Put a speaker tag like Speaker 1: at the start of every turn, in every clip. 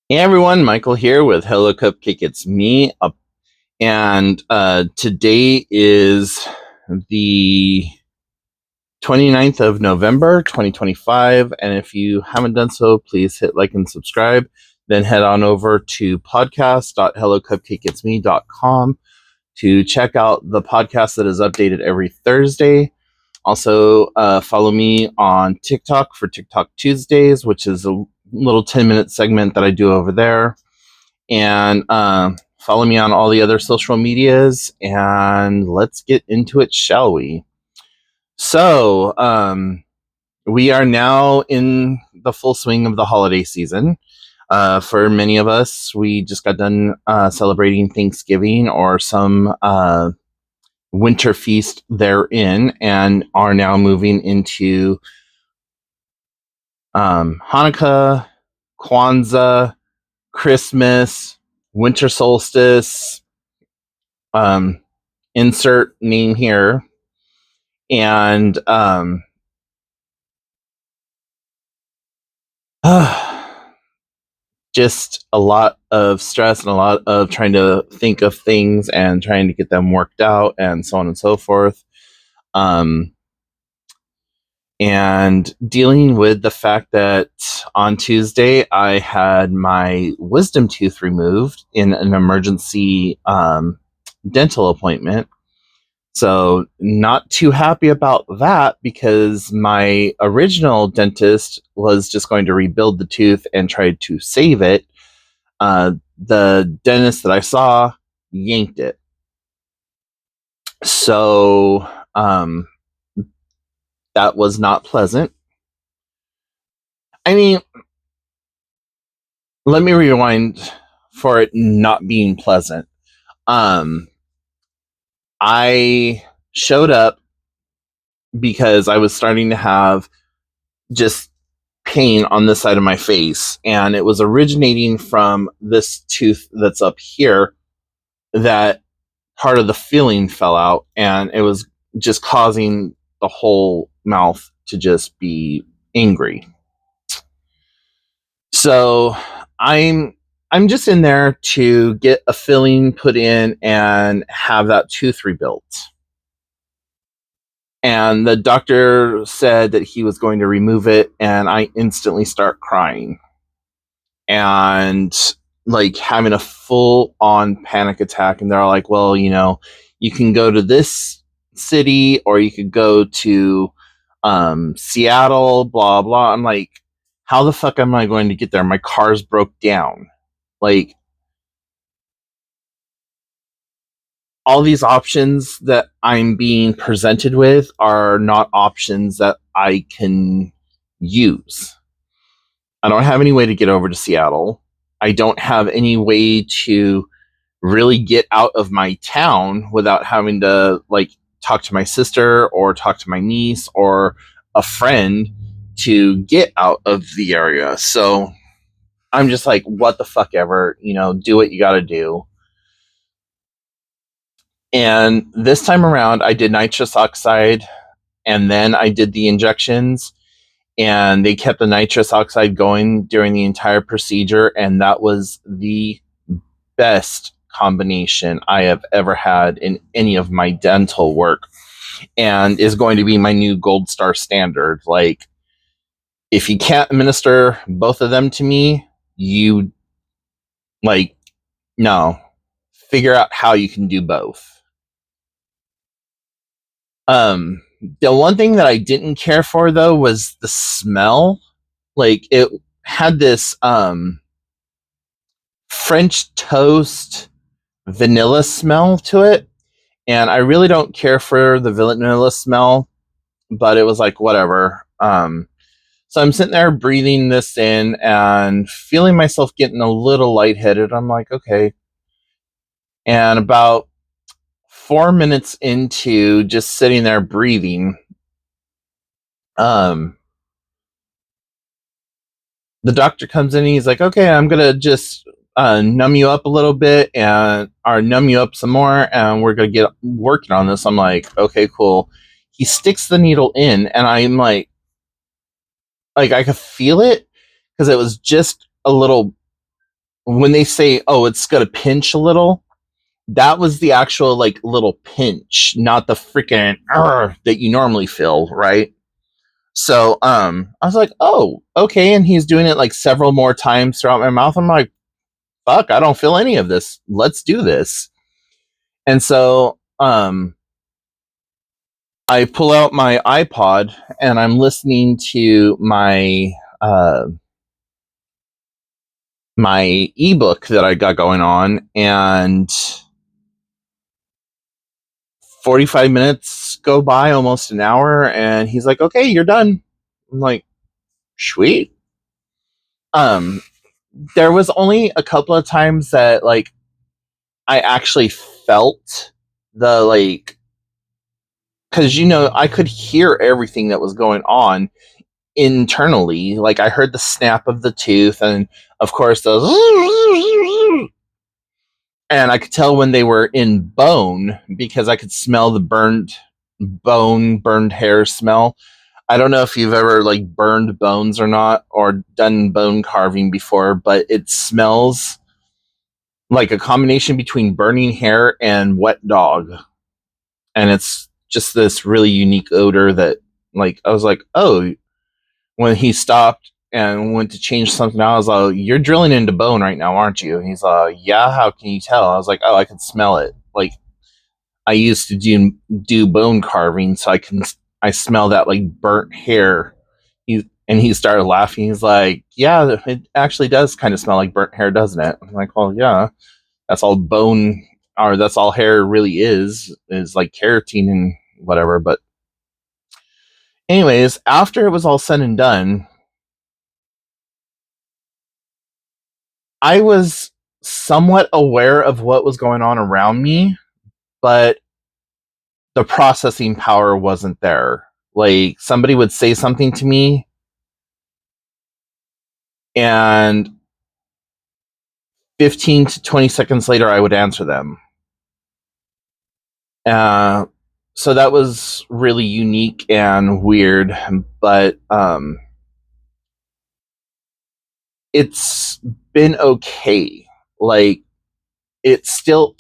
Speaker 1: Hey everyone, Michael here with Hello Cupcake It's Me. And today is the 29th of November, 2025. And if you haven't done so, please hit like and subscribe. Then head on over to podcast.hellocupcakeitsme.com to check out the podcast that is updated every Thursday. Also, follow me on TikTok for TikTok Tuesdays, which is a little 10-minute segment that I do over there. And follow me on all the other social medias, and let's get into it, shall we? So, we are now in the full swing of the holiday season. For many of us, we just got done celebrating Thanksgiving or some winter feast therein, and are now moving into Hanukkah, Kwanzaa, Christmas, winter solstice, um, insert name here, and just a lot of stress and a lot of trying to think of things and trying to get them worked out and so on and so forth. Um, and dealing with the fact that on Tuesday I had my wisdom tooth removed in an emergency dental appointment. So, not too happy about that because my original dentist was just going to rebuild the tooth and try to save it. The dentist that I saw yanked it. So, that was not pleasant. I mean, let me rewind for it not being pleasant. Um, I showed up because I was starting to have just pain on this side of my face, and it was originating from this tooth that's up here. That part of the filling fell out, and it was just causing the whole mouth to just be angry. So I'm just in there to get a filling put in and have that tooth rebuilt. And the doctor said that he was going to remove it, and I instantly start crying and like having a full on panic attack. And they're like, well, you can go to this city or you could go to Seattle, blah, blah. I'm like, how the fuck am I going to get there? My car's broke down. Like, all these options that I'm being presented with are not options that I can use. I don't have any way to get over to Seattle. I don't have any way to really get out of my town without having to like talk to my sister or talk to my niece or a friend to get out of the area. So I'm just like, what the fuck ever, do what you got to do. And this time around, I did nitrous oxide and then I did the injections, and they kept the nitrous oxide going during the entire procedure. And that was the best combination I have ever had in any of my dental work, and is going to be my new gold star standard. Like, if you can't administer both of them to me, you like, no, figure out how you can do both. The one thing that I didn't care for though was the smell. Like, it had this French toast vanilla smell to it, and I really don't care for the vanilla smell, but it was like whatever. So I'm sitting there breathing this in and feeling myself getting a little lightheaded. I'm like, okay. And about 4 minutes into just sitting there breathing, um, the doctor comes in and he's like, okay, I'm gonna just numb you up a little bit and or numb you up some more, and we're gonna get working on this. I'm like, okay, cool. He sticks the needle in, and I'm like I could feel it because it was just a little when they say, "Oh, it's gonna pinch a little," that was the actual like little pinch, not the freaking that you normally feel, right? So I was like, "Oh, okay," and he's doing it like several more times throughout my mouth. I'm like, "Fuck, I don't feel any of this. Let's do this." And so I pull out my iPod and I'm listening to uh my ebook that I got going on, and 45 minutes go by, almost an hour, and he's like, "Okay, you're done." I'm like, "Sweet." Um there was only a couple of times that like I actually felt the like, cuz I could hear everything that was going on internally. Like I heard the snap of the tooth, and of course those, and I could tell when they were in bone because I could smell the burned bone, burned hair smell. I don't know if you've ever like burned bones or not, or done bone carving before, but it smells like a combination between burning hair and wet dog. And it's just this really unique odor that, like, I was like, "Oh," when he stopped and went to change something out. I was like, "You're drilling into bone right now, aren't you?" And he's like, "Yeah, how can you tell?" I was like, "Oh, I can smell it. Like, I used to do bone carving, so I smell that like burnt hair." He started laughing. He's like, "Yeah, it actually does kind of smell like burnt hair, doesn't it?" I'm like, "Well, yeah, that's all bone, or that's all hair really is like keratin and whatever." But anyways, after it was all said and done, I was somewhat aware of what was going on around me, but the processing power wasn't there. Like somebody would say something to me, and 15 to 20 seconds later, I would answer them. Uh, so that was really unique and weird, but it's been okay. Like, it's still,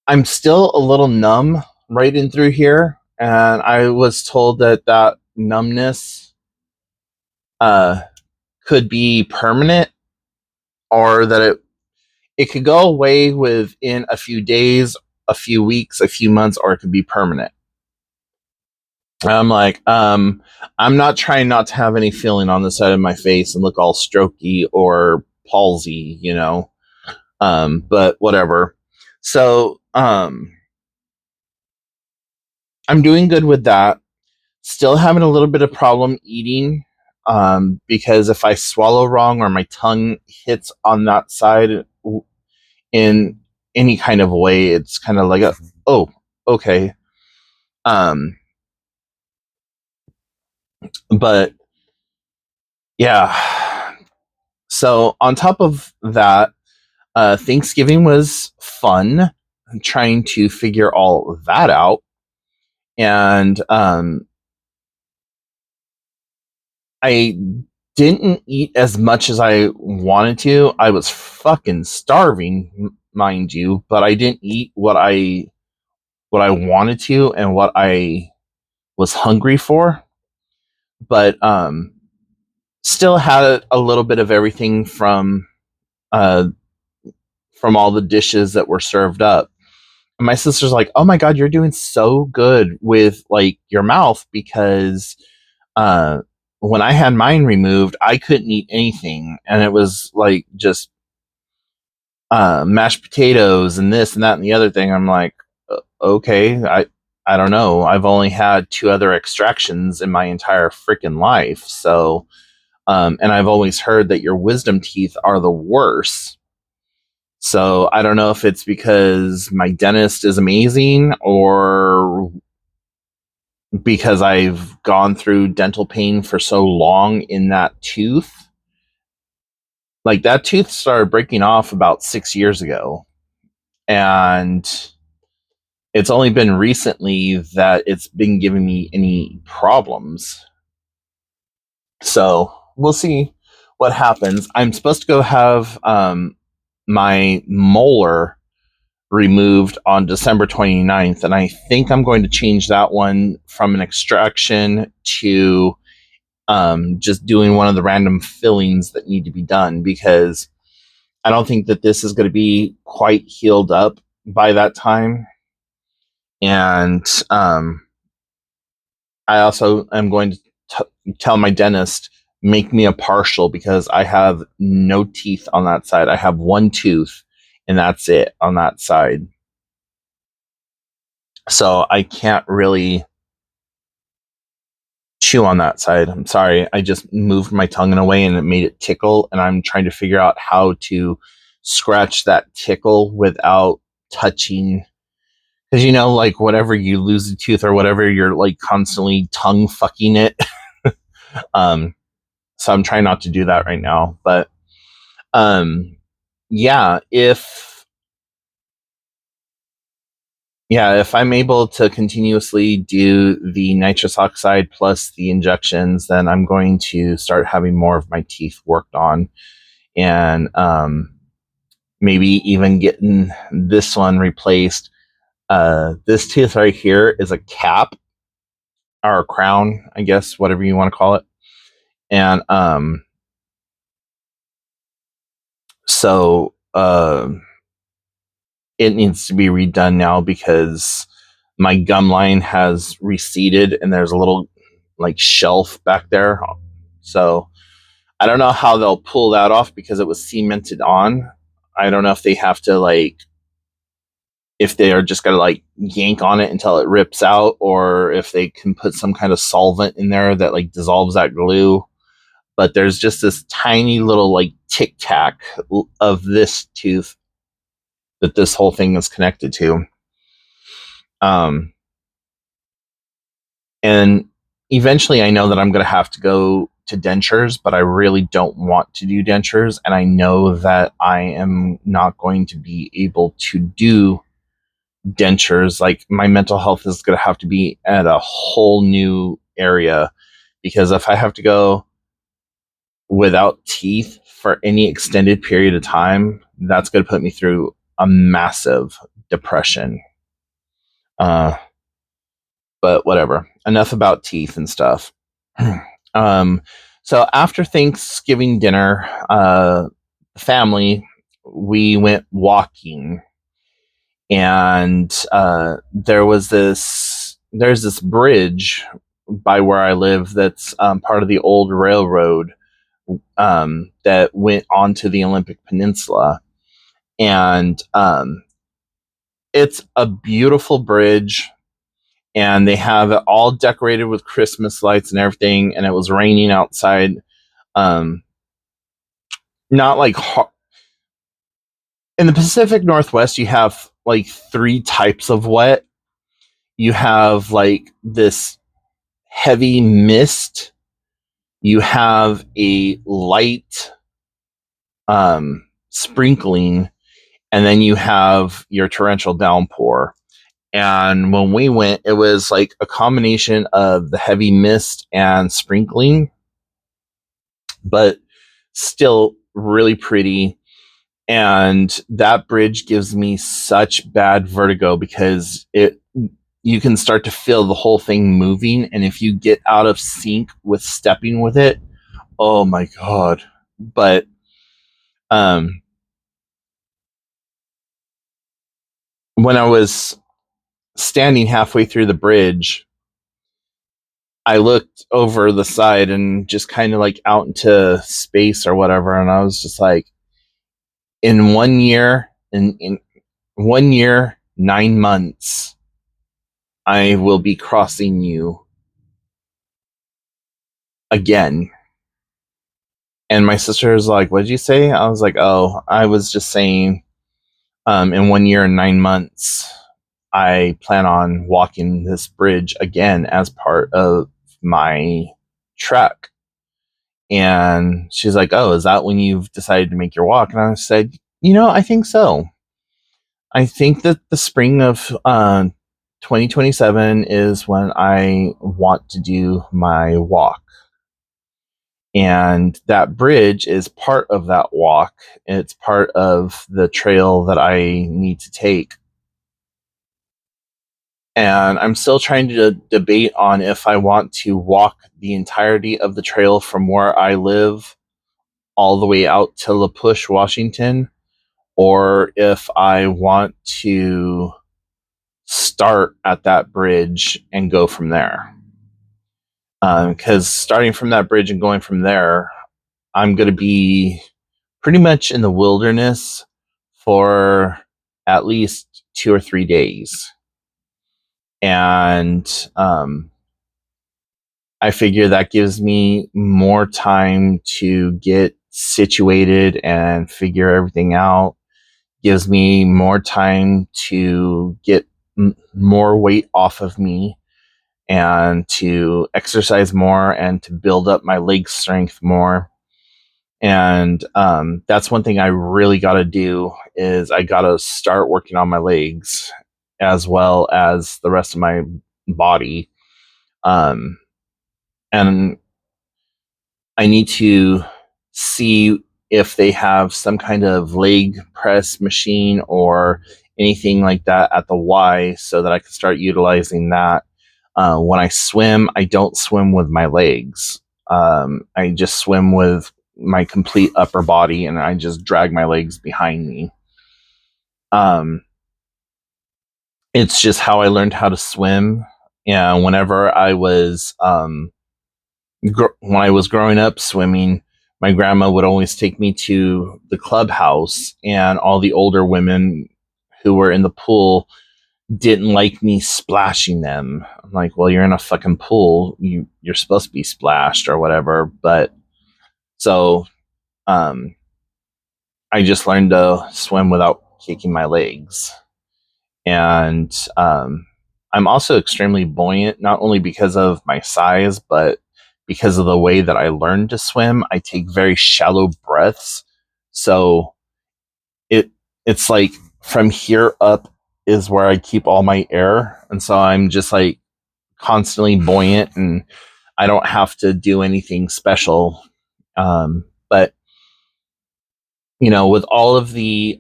Speaker 1: I'm still a little numb right in through here, and I was told that that numbness uh, could be permanent, or that it could go away within a few days, a few weeks, a few months, or it could be permanent. I'm like, I'm not trying not to have any feeling on the side of my face and look all strokey or palsy. But whatever. So, I'm doing good with that. Still having a little bit of problem eating, because if I swallow wrong or my tongue hits on that side in any kind of way, it's kind of like oh, okay. Um, but yeah. So on top of that, Thanksgiving was fun, trying to figure all of that out. And I didn't eat as much as I wanted to. I was fucking starving, mind you, but I didn't eat what I wanted to and what I was hungry for. But still had a little bit of everything uh, from all the dishes that were served up. And my sister's like, "Oh my god, you're doing so good with like your mouth, because uh, when I had mine removed, I couldn't eat anything, and it was like just mashed potatoes and this and that and the other thing." I'm like, Okay, I don't know. I've only had two other extractions in my entire freaking life, so and I've always heard that your wisdom teeth are the worst." So I don't know if it's because my dentist is amazing, or because I've gone through dental pain for so long in that tooth. Like, that tooth started breaking off about 6 years ago. And it's only been recently that it's been giving me any problems. So we'll see. what happens. I'm supposed to go have my molar removed on December 29th, and I think I'm going to change that one from an extraction to just doing one of the random fillings that need to be done, because I don't think that this is going to be quite healed up by that time. And I also am going to tell my dentist, make me a partial, because I have no teeth on that side. I have one tooth, and that's it on that side. So I can't really chew on that side. I'm sorry. I just moved my tongue in a way and it made it tickle, and I'm trying to figure out how to scratch that tickle without touching. Because, like, whenever you lose a tooth or whatever, you're like constantly tongue fucking it. um, so I'm trying not to do that right now. But yeah, if I'm able to continuously do the nitrous oxide plus the injections, then I'm going to start having more of my teeth worked on, and maybe even getting this one replaced. This tooth right here is a cap or a crown, I guess, whatever you want to call it. And so it needs to be redone now because my gum line has receded and there's a little like shelf back there. So I don't know how they'll pull that off because it was cemented on. I don't know if they have to if they are just gonna yank on it until it rips out, or if they can put some kind of solvent in there that dissolves that glue. But there's just this tiny little tic tac of this tooth that this whole thing is connected to. And eventually I know that I'm going to have to go to dentures, but I really don't want to do dentures. And I know that I am not going to be able to do dentures. My mental health is going to have to be at a whole new area, because if I have to go without teeth for any extended period of time, that's going to put me through a massive depression. But whatever. Enough about teeth and stuff. So after Thanksgiving dinner, family, we went walking, and there's this bridge by where I live that's part of the old railroad that went onto the Olympic Peninsula, and it's a beautiful bridge. And they have it all decorated with Christmas lights and everything. And it was raining outside. Not in the Pacific Northwest, you have three types of wet. You have this heavy mist. You have a light sprinkling, and then you have your torrential downpour. And when we went, it was a combination of the heavy mist and sprinkling, but still really pretty. And that bridge gives me such bad vertigo because you can start to feel the whole thing moving. And if you get out of sync with stepping with it, oh my God. But, when I was standing halfway through the bridge, I looked over the side and just kind of out into space or whatever. And I was just in 1 year, in 1 year, 9 months, I will be crossing you again. And my sister was like, what did you say? I was like, oh, I was just saying, in 1 year and 9 months, I plan on walking this bridge again as part of my trek. And she's like, oh, is that when you've decided to make your walk? And I said, I think so. I think that the spring of 2027 is when I want to do my walk. And that bridge is part of that walk. It's part of the trail that I need to take. And I'm still trying to debate on if I want to walk the entirety of the trail from where I live all the way out to La Push, Washington, or if I want to start at that bridge and go from there. Because starting from that bridge and going from there, I'm going to be pretty much in the wilderness for at least 2 or 3 days. And I figure that gives me more time to get situated and figure everything out. Gives me more time to get more weight off of me and to exercise more and to build up my leg strength more. And that's one thing I really got to do is I got to start working on my legs as well as the rest of my body. And I need to see if they have some kind of leg press machine or anything like that at the Y so that I can start utilizing that. When I swim, I don't swim with my legs. I just swim with my complete upper body and I just drag my legs behind me. It's just how I learned how to swim. And whenever I was when I was growing up swimming, my grandma would always take me to the clubhouse, and all the older women who were in the pool didn't like me splashing them. I'm like, well, you're in a fucking pool. You're supposed to be splashed or whatever. But so I just learned to swim without kicking my legs. And I'm also extremely buoyant, not only because of my size, but because of the way that I learned to swim. I take very shallow breaths. So it's like from here up is where I keep all my air. And so I'm just like constantly buoyant and I don't have to do anything special. But, with all of the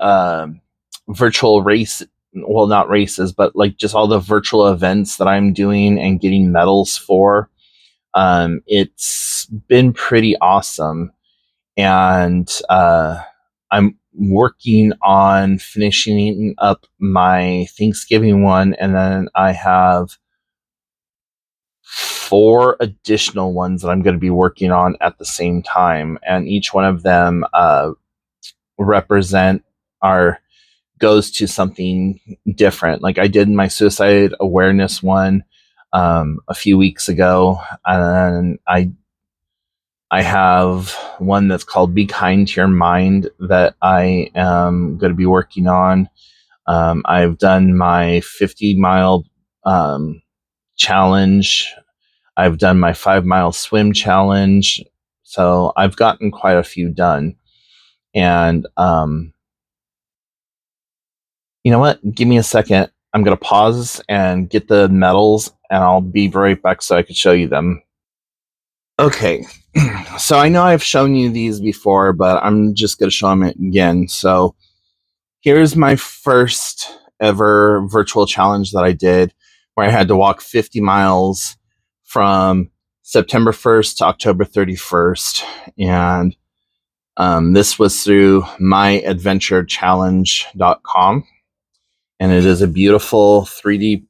Speaker 1: virtual race, well, not races, but like just all the virtual events that I'm doing and getting medals for, it's been pretty awesome. And I'm working on finishing up my Thanksgiving one, and then I have 4 additional ones that I'm going to be working on at the same time, and each one of them represent our goes to something different. Like I did my suicide awareness one a few weeks ago, and I have one that's called Be Kind to Your Mind that I am going to be working on. I've done my 50-mile challenge. I've done my 5-mile swim challenge. So I've gotten quite a few done. And you know what? Give me a second. I'm going to pause and get the medals, and I'll be right back so I can show you them. Okay, so I know I've shown you these before, but I'm just going to show them again. So here's my first ever virtual challenge that I did, where I had to walk 50 miles from September 1st to October 31st. And this was through myadventurechallenge.com. And it is a beautiful 3D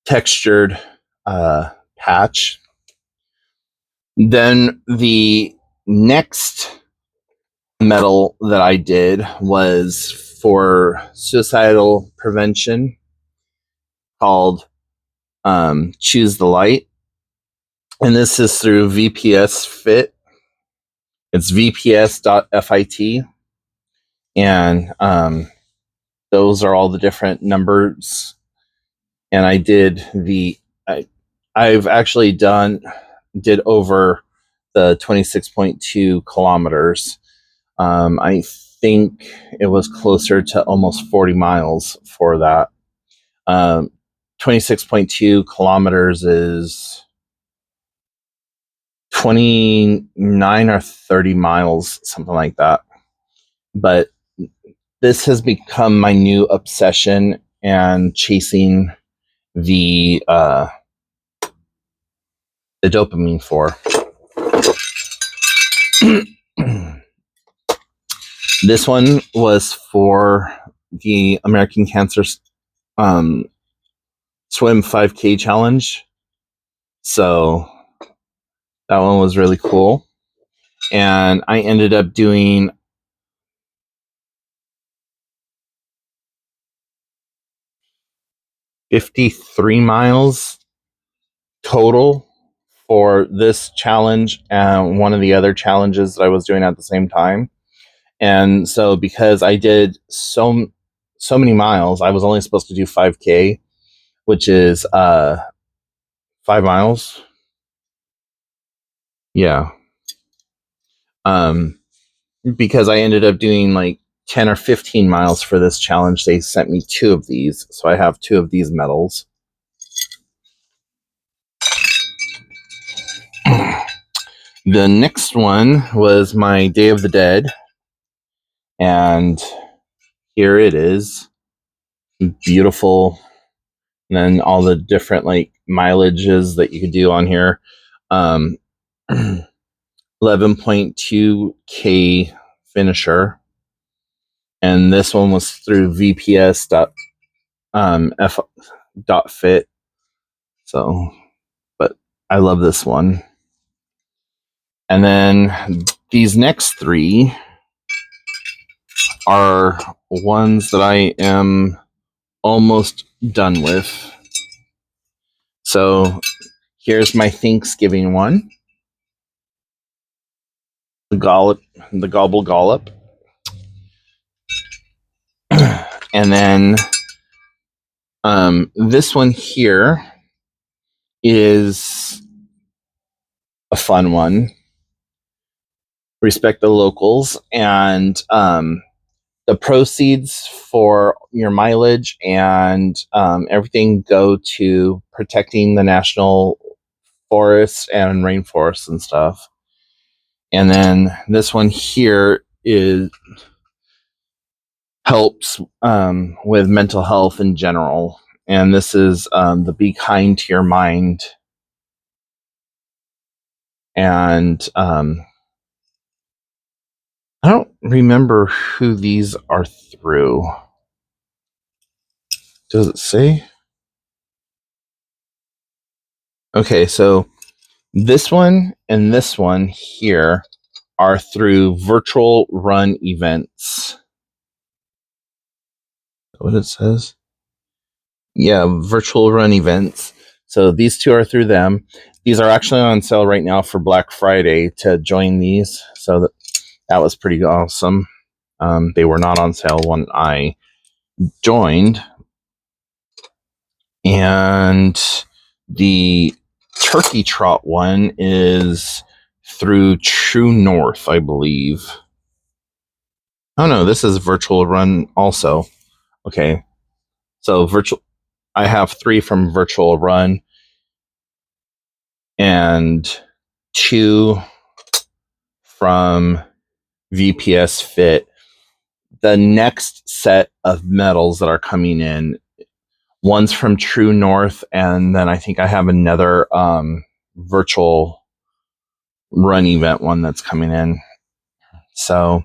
Speaker 1: textured patch. Then the next medal that I did was for suicidal prevention, called Choose the Light. And this is through VPS Fit. It's vps.fit. And those are all the different numbers. And I did I've actually did over the 26.2 kilometers. I think it was closer to almost 40 miles for that. 26.2 kilometers is 29 or 30 miles, something like that. But this has become my new obsession and chasing the dopamine for. This one was for the American Cancer Swim 5K challenge. So that one was really cool. And I ended up doing 53 miles total for this challenge and one of the other challenges that I was doing at the same time. And so because I did so many miles, I was only supposed to do 5K, which is 5 miles. Yeah. Because I ended up doing like 10 or 15 miles for this challenge, they sent me 2 of these. So I have 2 of these medals. The next one was my Day of the Dead. And here it is. Beautiful. And then all the different like mileages that you could do on here. 11.2K finisher. And this one was through vps.fit. So, but I love this one. And then these next 3 are ones that I am almost done with. So here's my Thanksgiving one. The gobble gollop. And then this one here is a fun one. Respect the locals. And the proceeds for your mileage and everything go to protecting the national forests and rainforests and stuff. And then this one here helps with mental health in general. And this is the Be Kind to Your Mind. And I don't remember who these are through. Does it say? Okay, so this one and this one here are through virtual run events. What it says? Yeah, virtual run events. So these 2 are through them. These are actually on sale right now for Black Friday to join these. So that was pretty awesome. They were not on sale when I joined. And the Turkey Trot one is through True North, I believe. Oh no, this is virtual run also. Okay. So I have 3 from virtual run and 2 from VPS Fit. The next set of medals that are coming in, one's from True North, and then I think I have another virtual run event one that's coming in. So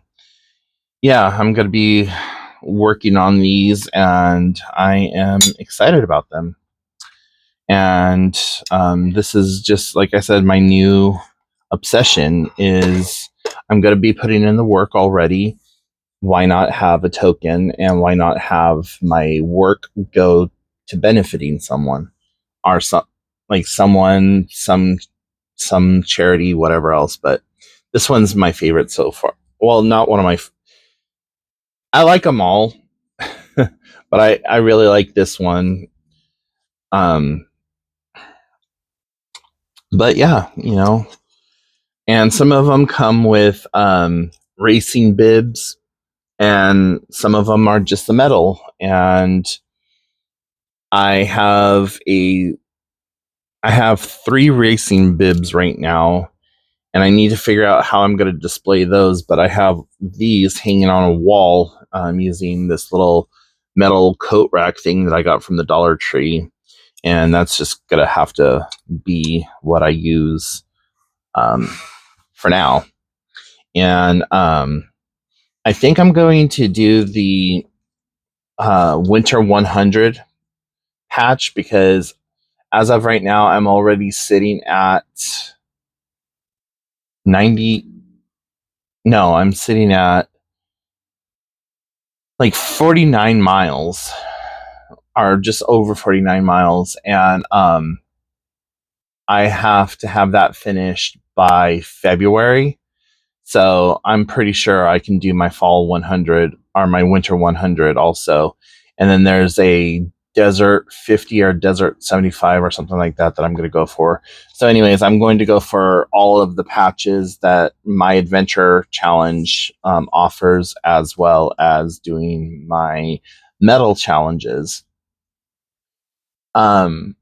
Speaker 1: yeah, I'm going to be working on these, and I am excited about them. And this is just, like I said, my new obsession is I'm going to be putting in the work already. Why not have a token, and why not have my work go to benefiting someone or someone, some charity, whatever else. But this one's my favorite so far. Well, not one of my. I like them all, but I really like this one. But yeah, and some of them come with racing bibs, and some of them are just the medal. And I have 3 racing bibs right now, and I need to figure out how I'm going to display those. But I have these hanging on a wall using this little metal coat rack thing that I got from the Dollar Tree, and that's just going to have to be what I use for now. And I think I'm going to do the Winter 100 patch, because as of right now, I'm already sitting at 90. No, I'm sitting at like 49 miles, or just over 49 miles. And I have to have that finished by February. So I'm pretty sure I can do my fall 100 or my winter 100 also. And then there's a desert 50 or desert 75 or something like that I'm going to go for. So anyways, I'm going to go for all of the patches that my adventure challenge offers, as well as doing my metal challenges. Um,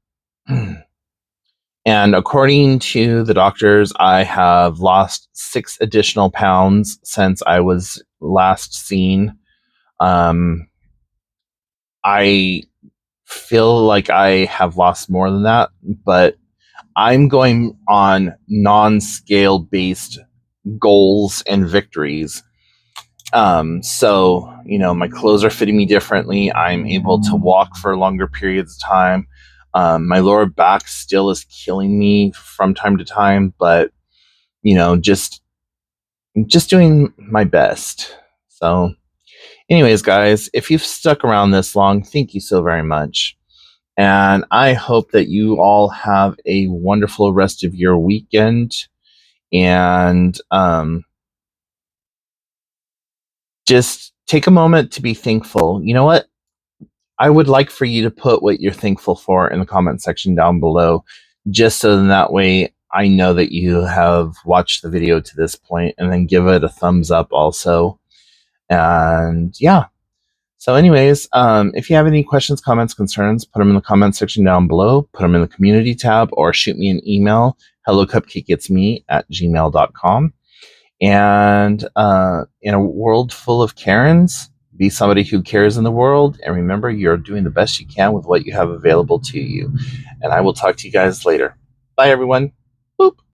Speaker 1: And according to the doctors, I have lost 6 additional pounds since I was last seen. I feel like I have lost more than that, but I'm going on non-scale based goals and victories. So, my clothes are fitting me differently. I'm able to walk for longer periods of time. My lower back still is killing me from time to time, but just doing my best. So, anyways, guys, if you've stuck around this long, thank you so very much. And I hope that you all have a wonderful rest of your weekend. And just take a moment to be thankful. You know what? I would like for you to put what you're thankful for in the comment section down below, just so that way I know that you have watched the video to this point, and then give it a thumbs up also. And yeah. So anyways, if you have any questions, comments, concerns, put them in the comment section down below, put them in the community tab, or shoot me an email, hellocupcakeitsme@gmail.com. And in a world full of Karens, be somebody who cares in the world. And remember, you're doing the best you can with what you have available to you. And I will talk to you guys later. Bye, everyone. Boop.